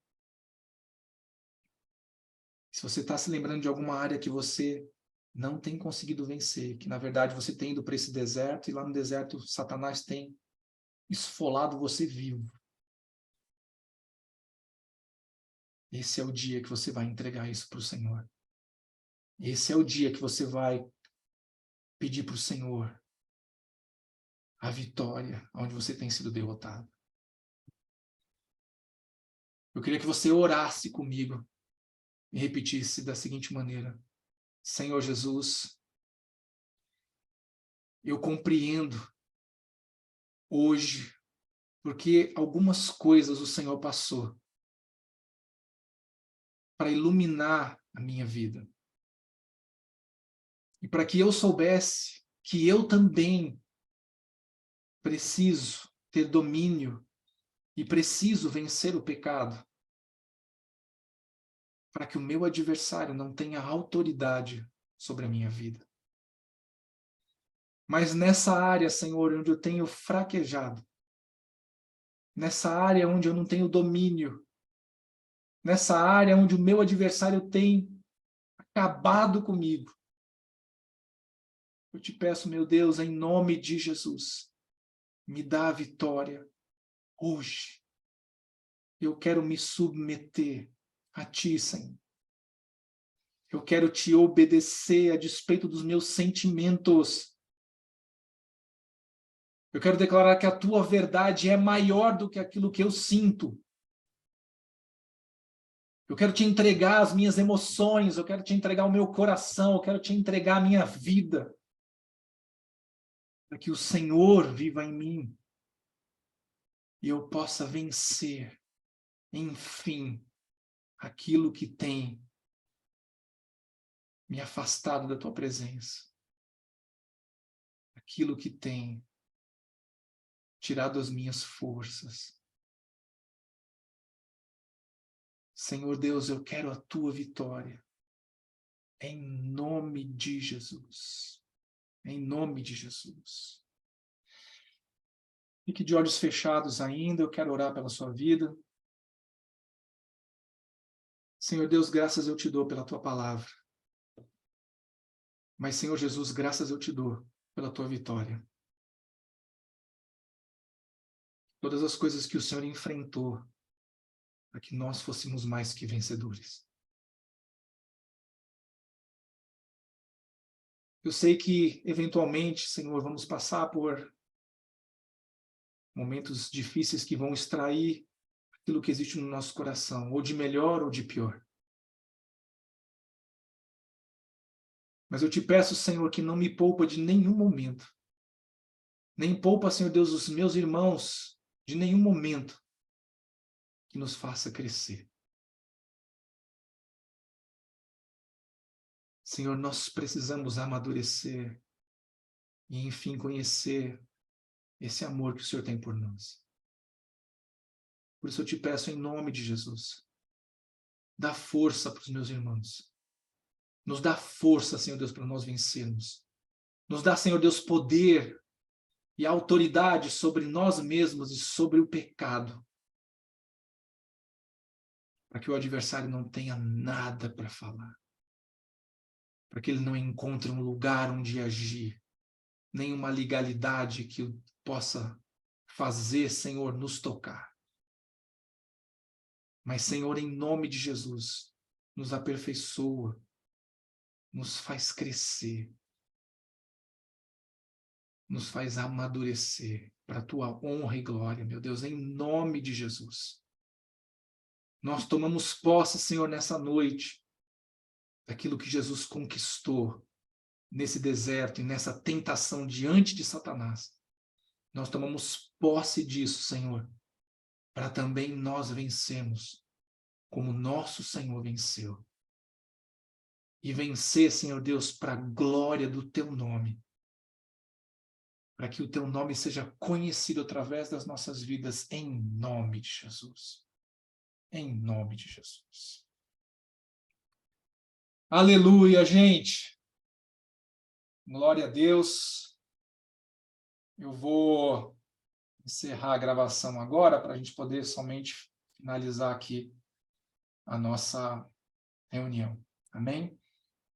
Se você está se lembrando de alguma área que você não tem conseguido vencer, que na verdade você tem ido para esse deserto, e lá no deserto Satanás tem esfolado você vivo. Esse é o dia que você vai entregar isso para o Senhor. Esse é o dia que você vai pedir para o Senhor a vitória onde você tem sido derrotado. Eu queria que você orasse comigo e repetisse da seguinte maneira: Senhor Jesus, eu compreendo hoje porque algumas coisas o Senhor passou para iluminar a minha vida. E para que eu soubesse que eu também preciso ter domínio e preciso vencer o pecado, para que o meu adversário não tenha autoridade sobre a minha vida. Mas nessa área, Senhor, onde eu tenho fraquejado, nessa área onde eu não tenho domínio, nessa área onde o meu adversário tem acabado comigo, eu te peço, meu Deus, em nome de Jesus, me dá a vitória hoje. Eu quero me submeter a Ti, Senhor. Eu quero Te obedecer a despeito dos meus sentimentos. Eu quero declarar que a Tua verdade é maior do que aquilo que eu sinto. Eu quero Te entregar as minhas emoções, eu quero Te entregar o meu coração, eu quero Te entregar a minha vida. Para que o Senhor viva em mim e eu possa vencer enfim, aquilo que tem me afastado da tua presença, aquilo que tem tirado as minhas forças. Senhor Deus, eu quero a tua vitória, em nome de Jesus, em nome de Jesus. Fique de olhos fechados ainda, eu quero orar pela sua vida. Senhor Deus, graças eu te dou pela tua palavra. Mas, Senhor Jesus, graças eu te dou pela tua vitória. Todas as coisas que o Senhor enfrentou, para que nós fôssemos mais que vencedores. Eu sei que, eventualmente, Senhor, vamos passar por momentos difíceis que vão extrair aquilo que existe no nosso coração, ou de melhor ou de pior. Mas eu te peço, Senhor, que não me poupa de nenhum momento. Nem poupa, Senhor Deus, os meus irmãos de nenhum momento que nos faça crescer. Senhor, nós precisamos amadurecer e, enfim, conhecer esse amor que o Senhor tem por nós. Por isso eu te peço em nome de Jesus, dá força para os meus irmãos. Nos dá força, Senhor Deus, para nós vencermos. Nos dá, Senhor Deus, poder e autoridade sobre nós mesmos e sobre o pecado. Para que o adversário não tenha nada para falar. Para que ele não encontre um lugar onde agir. Nenhuma legalidade que possa fazer, Senhor, nos tocar. Mas, Senhor, em nome de Jesus, nos aperfeiçoa, nos faz crescer, nos faz amadurecer para a tua honra e glória, meu Deus, em nome de Jesus. Nós tomamos posse, Senhor, nessa noite, daquilo que Jesus conquistou nesse deserto e nessa tentação diante de Satanás. Nós tomamos posse disso, Senhor, para também nós vencermos como nosso Senhor venceu. E vencer, Senhor Deus, para a glória do teu nome. Para que o teu nome seja conhecido através das nossas vidas, em nome de Jesus. Em nome de Jesus. Aleluia, gente. Glória a Deus. Eu vou encerrar a gravação agora para a gente poder somente finalizar aqui a nossa reunião. Amém?